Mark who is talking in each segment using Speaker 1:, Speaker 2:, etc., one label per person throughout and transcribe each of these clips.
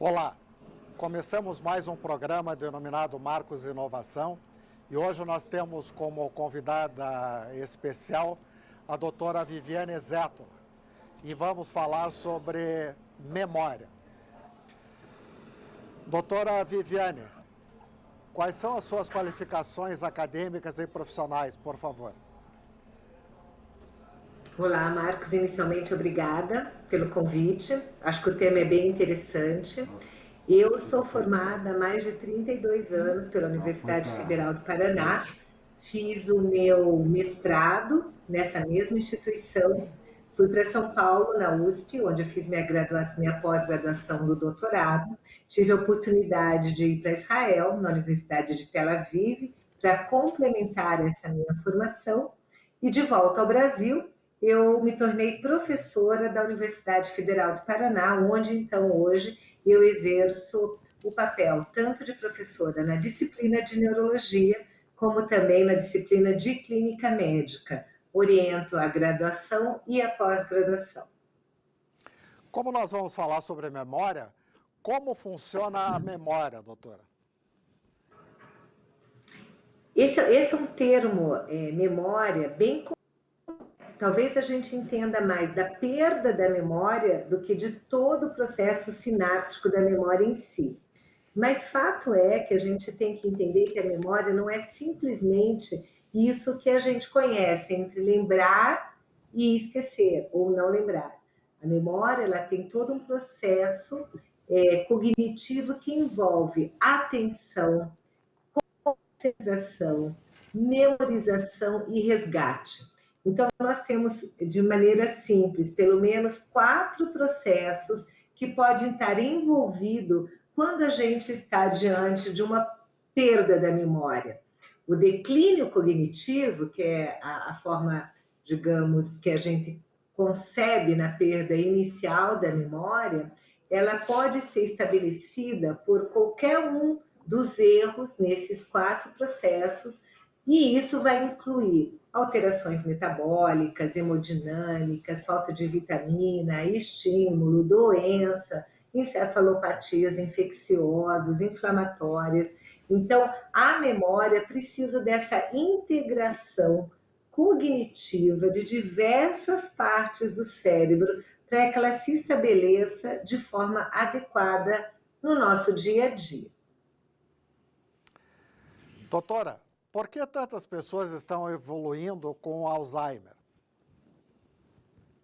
Speaker 1: Olá, começamos mais um programa denominado Marcos Inovação e hoje nós temos como convidada especial a doutora Viviane Zétula e vamos falar sobre memória. Doutora Viviane, quais são as suas qualificações acadêmicas e profissionais, por favor?
Speaker 2: Olá, Marcos. Inicialmente, obrigada pelo convite. Acho que o tema é bem interessante. Eu sou formada há mais de 32 anos pela Universidade Federal do Paraná. Fiz o meu mestrado nessa mesma instituição. Fui para São Paulo, na USP, onde eu fiz minha pós-graduação do doutorado. Tive a oportunidade de ir para Israel, na Universidade de Tel Aviv, para complementar essa minha formação. E de volta ao Brasil, eu me tornei professora da Universidade Federal do Paraná, onde então hoje eu exerço o papel tanto de professora na disciplina de neurologia, como também na disciplina de clínica médica. Oriento a graduação e a pós-graduação.
Speaker 1: Como nós vamos falar sobre memória, como funciona a memória, doutora?
Speaker 2: Esse é um termo, memória, bem. Talvez a gente entenda mais da perda da memória do que de todo o processo sináptico da memória em si. Mas fato é que a gente tem que entender que a memória não é simplesmente isso que a gente conhece, entre lembrar e esquecer, ou não lembrar. A memória ela tem todo um processo cognitivo que envolve atenção, concentração, memorização e resgate. Então, nós temos, de maneira simples, pelo menos 4 processos que podem estar envolvidos quando a gente está diante de uma perda da memória. O declínio cognitivo, que é a forma, digamos, que a gente concebe na perda inicial da memória, ela pode ser estabelecida por qualquer um dos erros nesses 4 processos, e isso vai incluir alterações metabólicas, hemodinâmicas, falta de vitamina, estímulo, doença, encefalopatias infecciosas, inflamatórias. Então, a memória precisa dessa integração cognitiva de diversas partes do cérebro para que ela se estabeleça de forma adequada no nosso dia a dia.
Speaker 1: Doutora, por que tantas pessoas estão evoluindo com Alzheimer?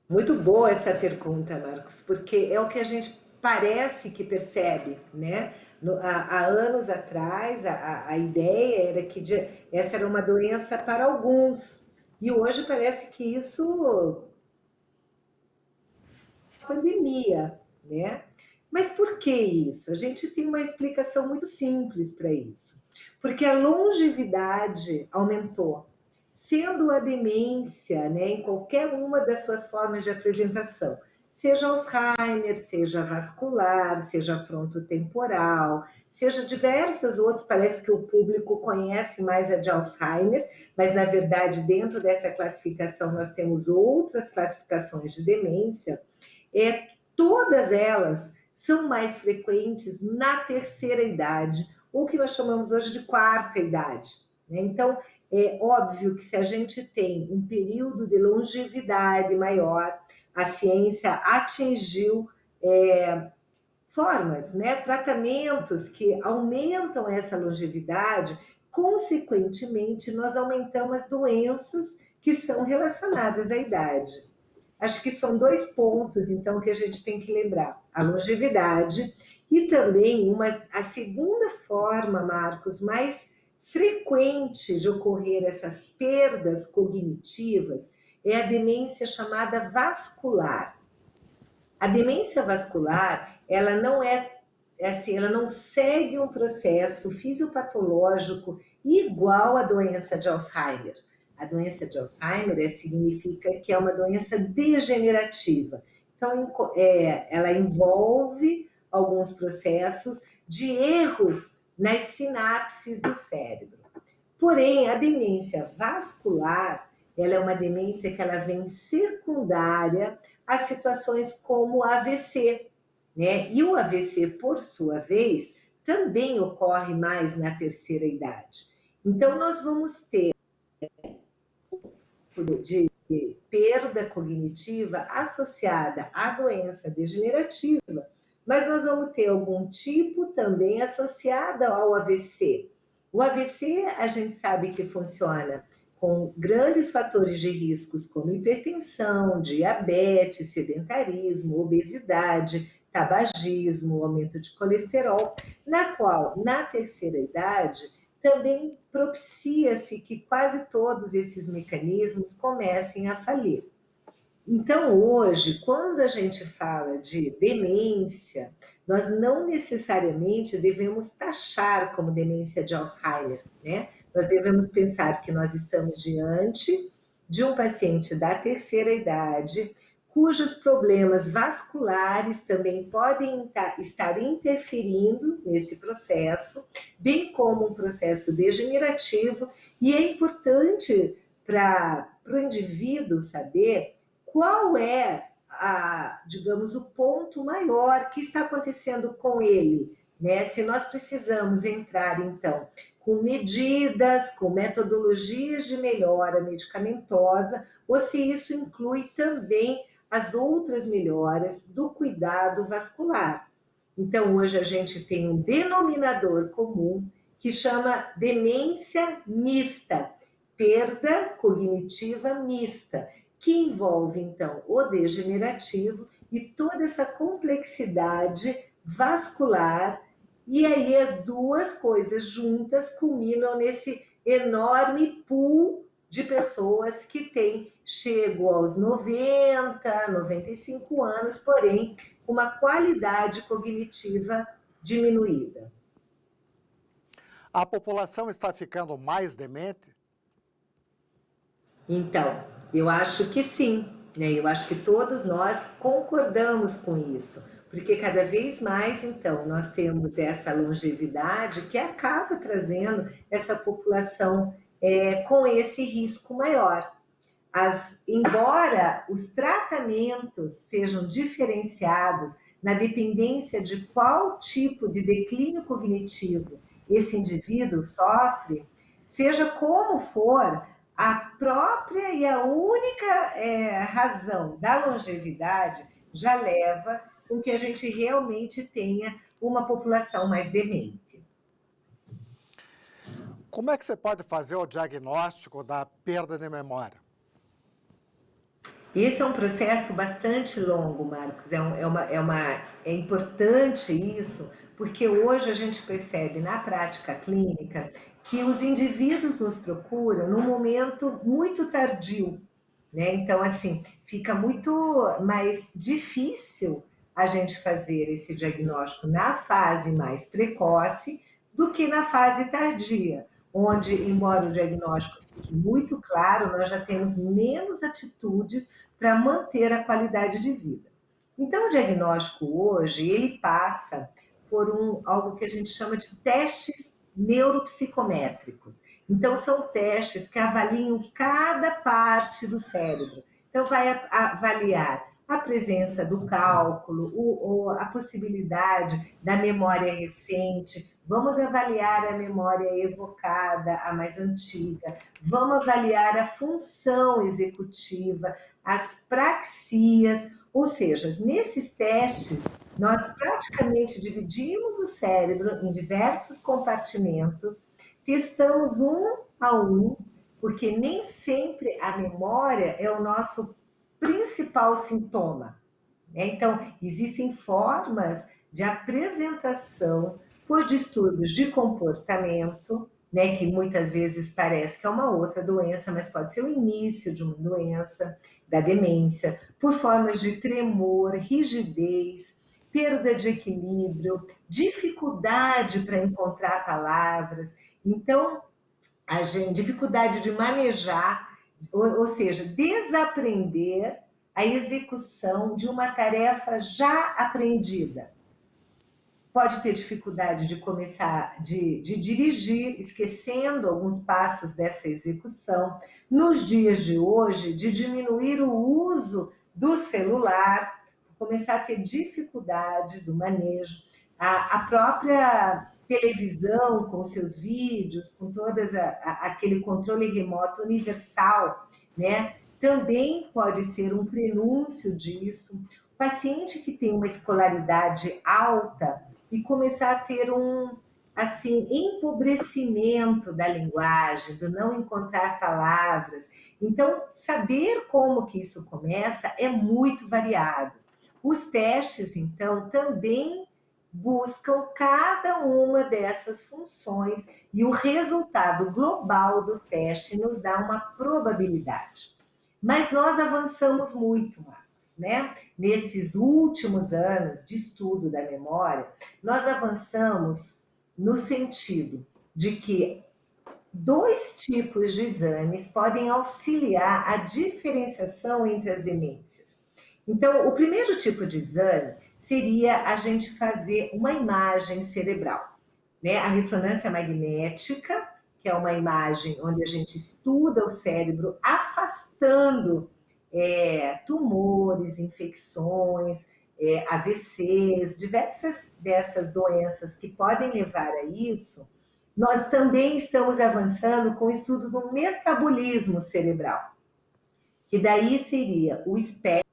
Speaker 2: Muito boa essa pergunta, Marcos, porque é o que a gente parece que percebe, né? Há anos atrás, a ideia era que essa era uma doença para alguns, e hoje parece que isso é uma pandemia, né? Mas por que isso? A gente tem uma explicação muito simples para isso. Porque a longevidade aumentou, sendo a demência, né, em qualquer uma das suas formas de apresentação, seja Alzheimer, seja vascular, seja frontotemporal, seja diversas outras, parece que o público conhece mais a de Alzheimer, mas na verdade dentro dessa classificação nós temos outras classificações de demência, todas elas são mais frequentes na terceira idade, ou que nós chamamos hoje de quarta idade. Né? Então, é óbvio que se a gente tem um período de longevidade maior, a ciência atingiu formas, né? Tratamentos que aumentam essa longevidade, consequentemente, nós aumentamos as doenças que são relacionadas à idade. Acho que são 2 pontos, então, que a gente tem que lembrar. A longevidade e também a segunda forma, Marcos, mais frequente de ocorrer essas perdas cognitivas é a demência chamada vascular. A demência vascular, ela não ela não segue um processo fisiopatológico igual à doença de Alzheimer. A doença de Alzheimer significa que é uma doença degenerativa. Então, ela envolve alguns processos de erros nas sinapses do cérebro. Porém, a demência vascular, ela é uma demência que ela vem secundária a situações como AVC. né? E o AVC, por sua vez, também ocorre mais na terceira idade. Então, nós vamos ter de perda cognitiva associada à doença degenerativa, mas nós vamos ter algum tipo também associada ao AVC. O AVC, a gente sabe que funciona com grandes fatores de riscos como hipertensão, diabetes, sedentarismo, obesidade, tabagismo, aumento de colesterol, na qual, na terceira idade, também propicia-se que quase todos esses mecanismos comecem a falir. Então, hoje, quando a gente fala de demência, nós não necessariamente devemos taxar como demência de Alzheimer, né? Nós devemos pensar que nós estamos diante de um paciente da terceira idade, cujos problemas vasculares também podem estar interferindo nesse processo, bem como um processo degenerativo, e é importante para o indivíduo saber qual é, digamos, o ponto maior que está acontecendo com ele, né? Se nós precisamos entrar, então, com medidas, com metodologias de melhora medicamentosa, ou se isso inclui também as outras melhoras do cuidado vascular. Então, hoje a gente tem um denominador comum que chama demência mista, perda cognitiva mista, que envolve, então, o degenerativo e toda essa complexidade vascular, e aí as duas coisas juntas culminam nesse enorme pool de pessoas que chegam aos 90, 95 anos, porém, com uma qualidade cognitiva diminuída.
Speaker 1: A população está ficando mais demente?
Speaker 2: Então, eu acho que sim, né? Eu acho que todos nós concordamos com isso, porque cada vez mais, então, nós temos essa longevidade que acaba trazendo essa população com esse risco maior. Embora os tratamentos sejam diferenciados na dependência de qual tipo de declínio cognitivo esse indivíduo sofre, seja como for, a própria e a única razão da longevidade já leva com que a gente realmente tenha uma população mais demente.
Speaker 1: Como é que você pode fazer o diagnóstico da perda de memória?
Speaker 2: Esse é um processo bastante longo, Marcos. É importante isso, porque hoje a gente percebe na prática clínica que os indivíduos nos procuram num momento muito tardio, né? Então, assim, fica muito mais difícil a gente fazer esse diagnóstico na fase mais precoce do que na fase tardia, onde, embora o diagnóstico fique muito claro, nós já temos menos atitudes para manter a qualidade de vida. Então, o diagnóstico hoje, ele passa por algo que a gente chama de testes neuropsicométricos. Então, são testes que avaliam cada parte do cérebro. Então, vai avaliar a presença do cálculo, a possibilidade da memória recente, vamos avaliar a memória evocada, a mais antiga, vamos avaliar a função executiva, as praxias, ou seja, nesses testes, nós praticamente dividimos o cérebro em diversos compartimentos, testamos um a um, porque nem sempre a memória é o nosso principal sintoma. Então, existem formas de apresentação por distúrbios de comportamento, né, que muitas vezes parece que é uma outra doença, mas pode ser o início de uma doença, da demência, por formas de tremor, rigidez, perda de equilíbrio, dificuldade para encontrar palavras. Então, dificuldade de manejar, ou seja, desaprender a execução de uma tarefa já aprendida. Pode ter dificuldade de começar, de dirigir, esquecendo alguns passos dessa execução. Nos dias de hoje, de diminuir o uso do celular, começar a ter dificuldade do manejo. A própria televisão, com seus vídeos, com todas aquele controle remoto universal, né? Também pode ser um prenúncio disso. O paciente que tem uma escolaridade alta e começar a ter um assim empobrecimento da linguagem, do não encontrar palavras. Então, saber como que isso começa é muito variado. Os testes, então, também buscam cada uma dessas funções e o resultado global do teste nos dá uma probabilidade. Mas nós avançamos muito, Marcos, né? Nesses últimos anos de estudo da memória, nós avançamos no sentido de que 2 tipos de exames podem auxiliar a diferenciação entre as demências. Então, o primeiro tipo de exame seria a gente fazer uma imagem cerebral, né? A ressonância magnética, que é uma imagem onde a gente estuda o cérebro afastando tumores, infecções, AVCs, diversas dessas doenças que podem levar a isso. Nós também estamos avançando com o estudo do metabolismo cerebral, que daí seria o SPECT,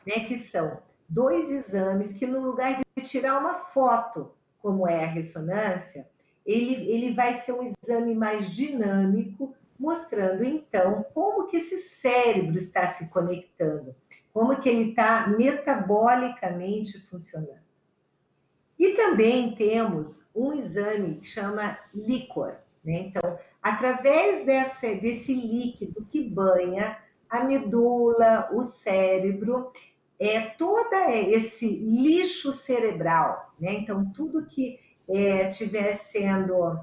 Speaker 2: né, que são 2 exames que, no lugar de tirar uma foto, como é a ressonância, ele vai ser um exame mais dinâmico, mostrando, então, como que esse cérebro está se conectando, como que ele está metabolicamente funcionando. E também temos um exame que chama líquor, né? Então, através desse líquido que banha a medula, o cérebro, todo esse lixo cerebral, né? Então, tudo que estiver sendo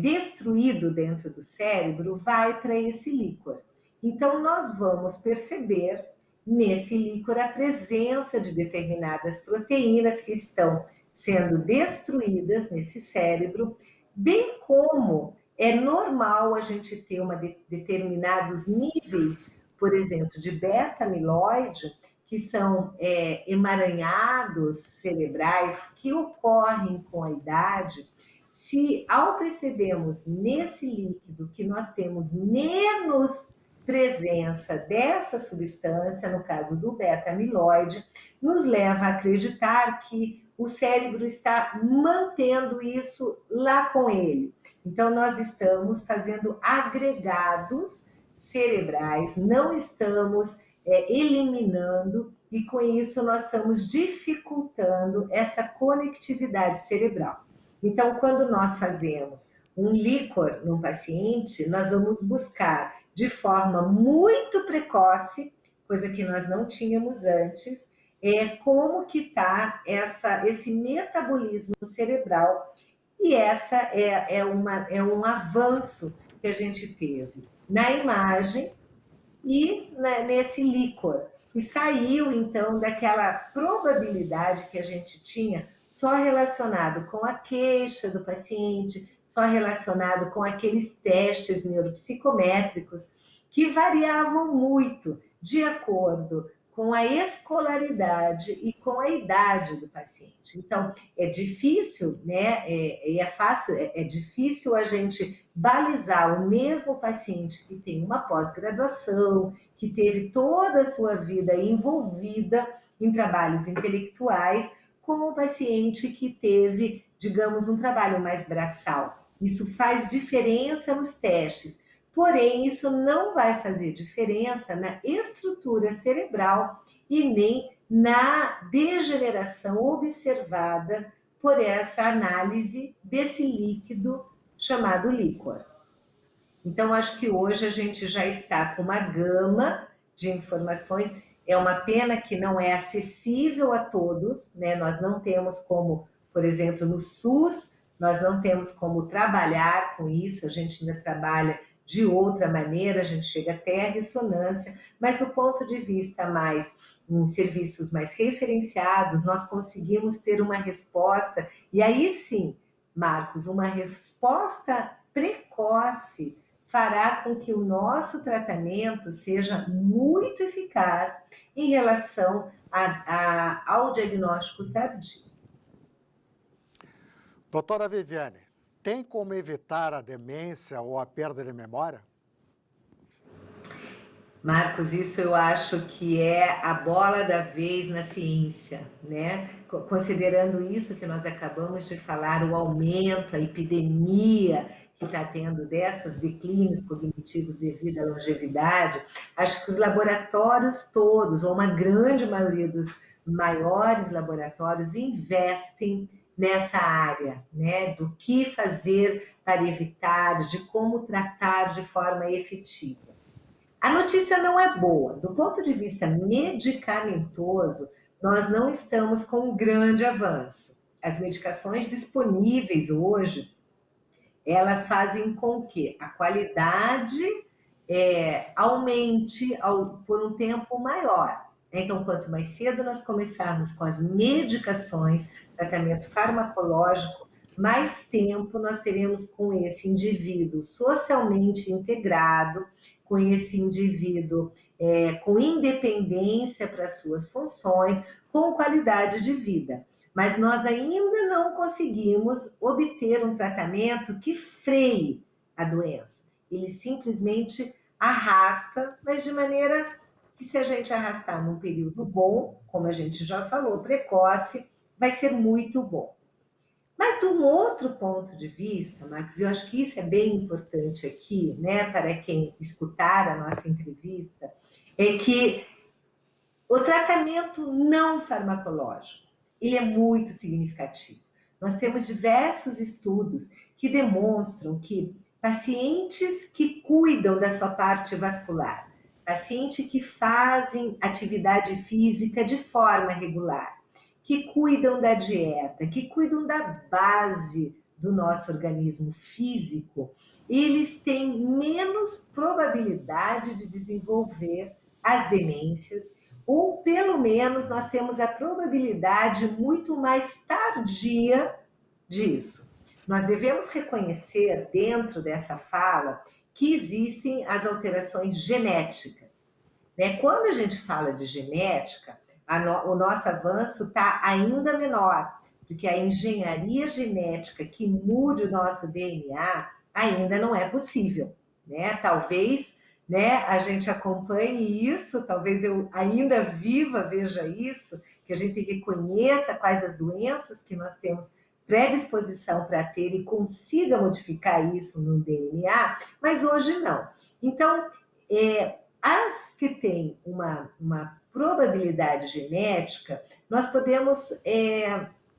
Speaker 2: destruído dentro do cérebro vai para esse líquor. Então, nós vamos perceber nesse líquor a presença de determinadas proteínas que estão sendo destruídas nesse cérebro, bem como é normal a gente ter determinados níveis, por exemplo, de beta-amiloide, que são emaranhados cerebrais que ocorrem com a idade. Se ao percebermos nesse líquido que nós temos menos presença dessa substância, no caso do beta-amiloide, nos leva a acreditar que o cérebro está mantendo isso lá com ele. Então, nós estamos fazendo agregados cerebrais, não estamos eliminando, e com isso nós estamos dificultando essa conectividade cerebral. Então, quando nós fazemos um líquor num paciente, nós vamos buscar de forma muito precoce, coisa que nós não tínhamos antes, como que está esse metabolismo cerebral. E essa é um avanço que a gente teve na imagem e nesse líquor. E saiu, então, daquela probabilidade que a gente tinha só relacionado com a queixa do paciente, só relacionado com aqueles testes neuropsicométricos que variavam muito de acordo com a escolaridade e com a idade do paciente. Então, é difícil, né? É difícil a gente balizar o mesmo paciente que tem uma pós-graduação, que teve toda a sua vida envolvida em trabalhos intelectuais, com o paciente que teve, digamos, um trabalho mais braçal. Isso faz diferença nos testes. Porém, isso não vai fazer diferença na estrutura cerebral e nem na degeneração observada por essa análise desse líquido chamado líquor. Então, acho que hoje a gente já está com uma gama de informações. É uma pena que não é acessível a todos, né? Nós não temos como, por exemplo, no SUS, nós não temos como trabalhar com isso, a gente ainda trabalha de outra maneira, a gente chega até a ressonância, mas do ponto de vista mais em serviços mais referenciados, nós conseguimos ter uma resposta, e aí sim, Marcos, uma resposta precoce, fará com que o nosso tratamento seja muito eficaz em relação ao diagnóstico tardio.
Speaker 1: Doutora Viviane, tem como evitar a demência ou a perda de memória?
Speaker 2: Marcos, isso eu acho que é a bola da vez na ciência, né? Considerando isso que nós acabamos de falar, o aumento, a epidemia que está tendo desses declínios cognitivos devido à longevidade, acho que os laboratórios todos, ou uma grande maioria dos maiores laboratórios, investem nessa área, né? Do que fazer para evitar, de como tratar de forma efetiva. A notícia não é boa. Do ponto de vista medicamentoso, nós não estamos com um grande avanço. As medicações disponíveis hoje, elas fazem com que a qualidade aumente por um tempo maior. Então, quanto mais cedo nós começarmos com as medicações, tratamento farmacológico, mais tempo nós teremos com esse indivíduo socialmente integrado, com esse indivíduo com independência para as suas funções, com qualidade de vida. Mas nós ainda não conseguimos obter um tratamento que freie a doença. Ele simplesmente arrasta, mas de maneira que, se a gente arrastar num período bom, como a gente já falou, precoce, vai ser muito bom. Mas de um outro ponto de vista, Max, eu acho que isso é bem importante aqui, né, para quem escutar a nossa entrevista, é que o tratamento não farmacológico, ele é muito significativo. Nós temos diversos estudos que demonstram que pacientes que cuidam da sua parte vascular, pacientes que fazem atividade física de forma regular, que cuidam da dieta, que cuidam da base do nosso organismo físico, eles têm menos probabilidade de desenvolver as demências, ou pelo menos nós temos a probabilidade muito mais tardia disso. Nós devemos reconhecer dentro dessa fala que existem as alterações genéticas, né? Quando a gente fala de genética, o nosso avanço está ainda menor, porque a engenharia genética que mude o nosso DNA ainda não é possível, né? Talvez, né, a gente acompanhe isso, talvez eu ainda viva veja isso, que a gente reconheça quais as doenças que nós temos predisposição para ter e consiga modificar isso no DNA, mas hoje não. Então, as que têm uma probabilidade genética, nós podemos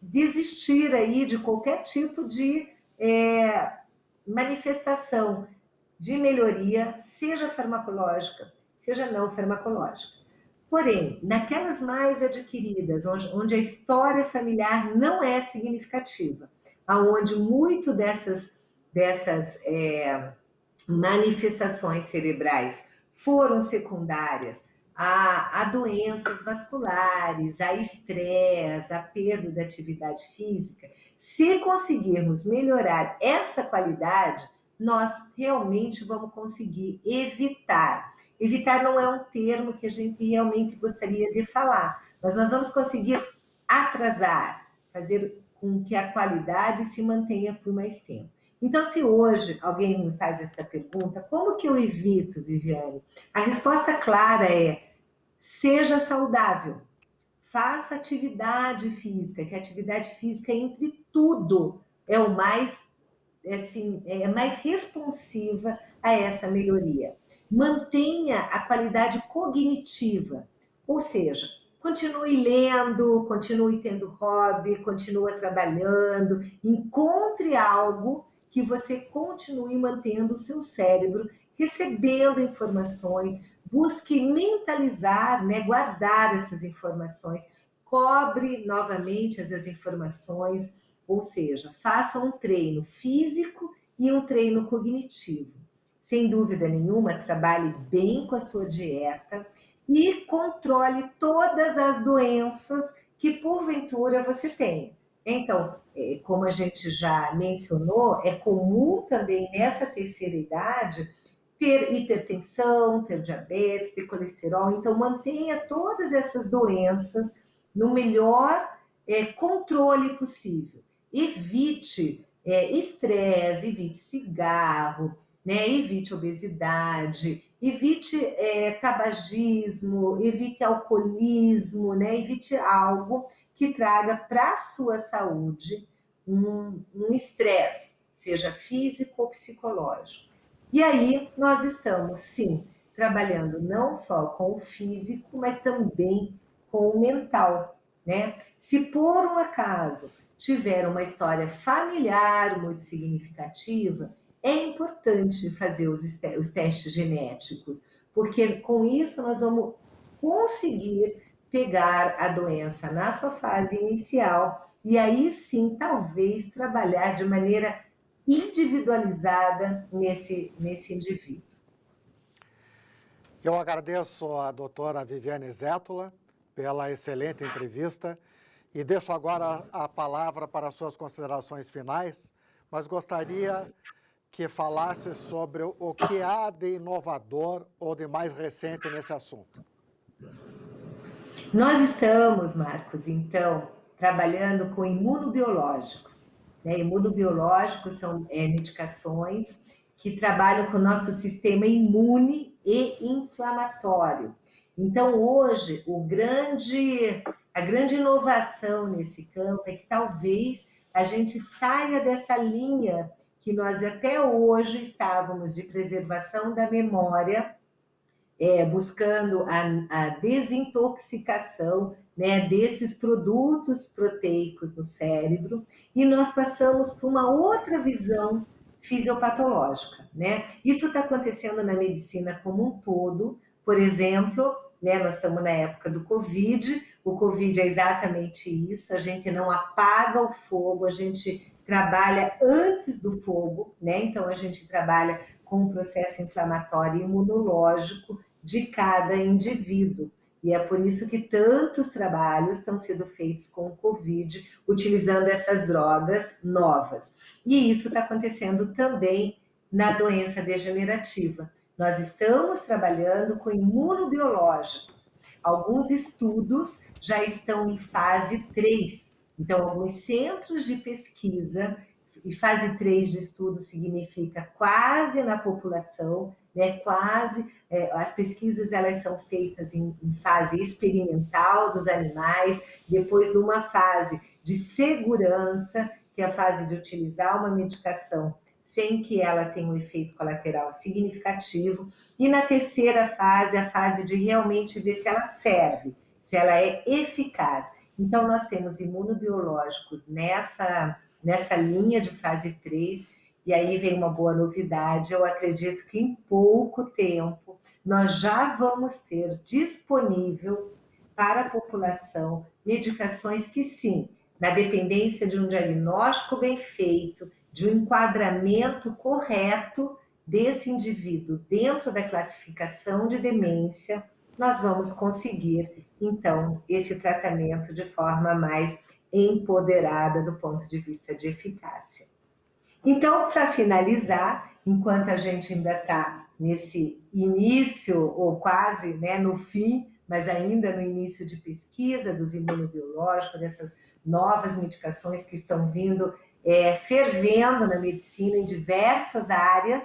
Speaker 2: desistir aí de qualquer tipo de manifestação de melhoria, seja farmacológica, seja não farmacológica. Porém, naquelas mais adquiridas, onde a história familiar não é significativa, onde muito dessas manifestações cerebrais foram secundárias a doenças vasculares, a estresse, a perda da atividade física, se conseguirmos melhorar essa qualidade, nós realmente vamos conseguir evitar. Evitar não é um termo que a gente realmente gostaria de falar, mas nós vamos conseguir atrasar, fazer com que a qualidade se mantenha por mais tempo. Então, se hoje alguém me faz essa pergunta, como que eu evito, Viviane? A resposta clara é: seja saudável, faça atividade física, que a atividade física, entre tudo, é o mais responsiva a essa melhoria. Mantenha a qualidade cognitiva, ou seja, continue lendo, continue tendo hobby, continue trabalhando, encontre algo que você continue mantendo o seu cérebro recebendo informações, busque mentalizar, né, guardar essas informações, cobre novamente essas informações, ou seja, faça um treino físico e um treino cognitivo. Sem dúvida nenhuma, trabalhe bem com a sua dieta e controle todas as doenças que porventura você tenha. Então, como a gente já mencionou, é comum também nessa terceira idade ter hipertensão, ter diabetes, ter colesterol. Então, mantenha todas essas doenças no melhor controle possível. Evite estresse, evite cigarro, né? Evite obesidade, evite tabagismo, evite alcoolismo, né? Evite algo que traga para a sua saúde um estresse, seja físico ou psicológico. E aí nós estamos, sim, trabalhando não só com o físico, mas também com o mental, né? Se por um acaso tiver uma história familiar muito significativa, é importante fazer os testes genéticos, porque com isso nós vamos conseguir pegar a doença na sua fase inicial e aí sim, talvez, trabalhar de maneira individualizada nesse indivíduo.
Speaker 1: Eu agradeço a doutora Viviane Zétula pela excelente entrevista e deixo agora a palavra para suas considerações finais, mas gostaria que falasse sobre o que há de inovador ou de mais recente nesse assunto.
Speaker 2: Nós estamos, Marcos, então, trabalhando com imunobiológicos. Né? Imunobiológicos são medicações que trabalham com o nosso sistema imune e inflamatório. Então, hoje, a grande inovação nesse campo é que talvez a gente saia dessa linha que nós até hoje estávamos de preservação da memória, buscando a desintoxicação, né, desses produtos proteicos no cérebro, e nós passamos por uma outra visão fisiopatológica, né? Isso está acontecendo na medicina como um todo. Por exemplo, né, nós estamos na época do Covid, o Covid é exatamente isso, a gente não apaga o fogo, a gente trabalha antes do fogo, né? Então a gente trabalha com o processo inflamatório e imunológico de cada indivíduo. E é por isso que tantos trabalhos estão sendo feitos com o Covid, utilizando essas drogas novas. E isso está acontecendo também na doença degenerativa. Nós estamos trabalhando com imunobiológicos. Alguns estudos já estão em fase 3. Então, alguns centros de pesquisa, e fase 3 de estudo significa quase na população, né, quase, as pesquisas elas são feitas em fase experimental dos animais, depois numa fase de segurança, que é a fase de utilizar uma medicação sem que ela tenha um efeito colateral significativo, e na terceira fase, a fase de realmente ver se ela serve, se ela é eficaz. Então, nós temos imunobiológicos nessa linha de fase 3, e aí vem uma boa novidade. Eu acredito que em pouco tempo nós já vamos ter disponível para a população medicações que sim, na dependência de um diagnóstico bem feito, de um enquadramento correto desse indivíduo dentro da classificação de demência, nós vamos conseguir, então, esse tratamento de forma mais empoderada do ponto de vista de eficácia. Então, para finalizar, enquanto a gente ainda está nesse início, ou quase né, no fim, mas ainda no início de pesquisa dos imunobiológicos, dessas novas medicações que estão vindo fervendo na medicina em diversas áreas,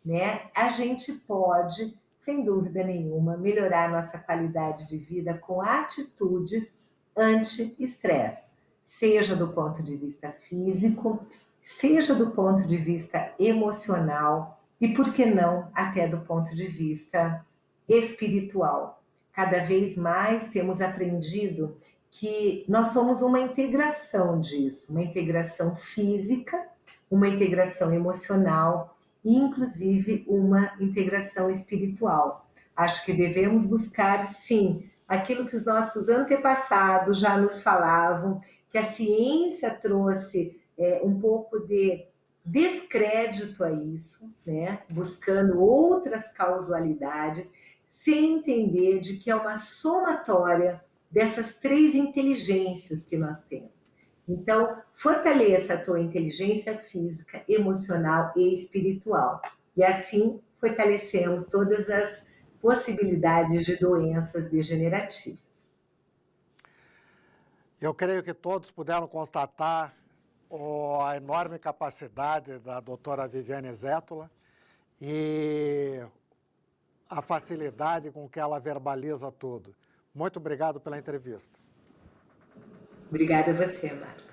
Speaker 2: né, a gente pode, sem dúvida nenhuma, melhorar nossa qualidade de vida com atitudes anti-estresse, seja do ponto de vista físico, seja do ponto de vista emocional e, por que não, até do ponto de vista espiritual. Cada vez mais temos aprendido que nós somos uma integração disso, uma integração física, uma integração emocional e, inclusive, uma integração espiritual. Acho que devemos buscar, sim, aquilo que os nossos antepassados já nos falavam, que a ciência trouxe um pouco de descrédito a isso, né? Buscando outras causalidades, sem entender de que é uma somatória dessas três inteligências que nós temos. Então, fortaleça a tua inteligência física, emocional e espiritual. E assim fortalecemos todas as possibilidades de doenças degenerativas.
Speaker 1: Eu creio que todos puderam constatar a enorme capacidade da doutora Viviane Zétula e a facilidade com que ela verbaliza tudo. Muito obrigado pela entrevista.
Speaker 2: Obrigada a você, Marcos.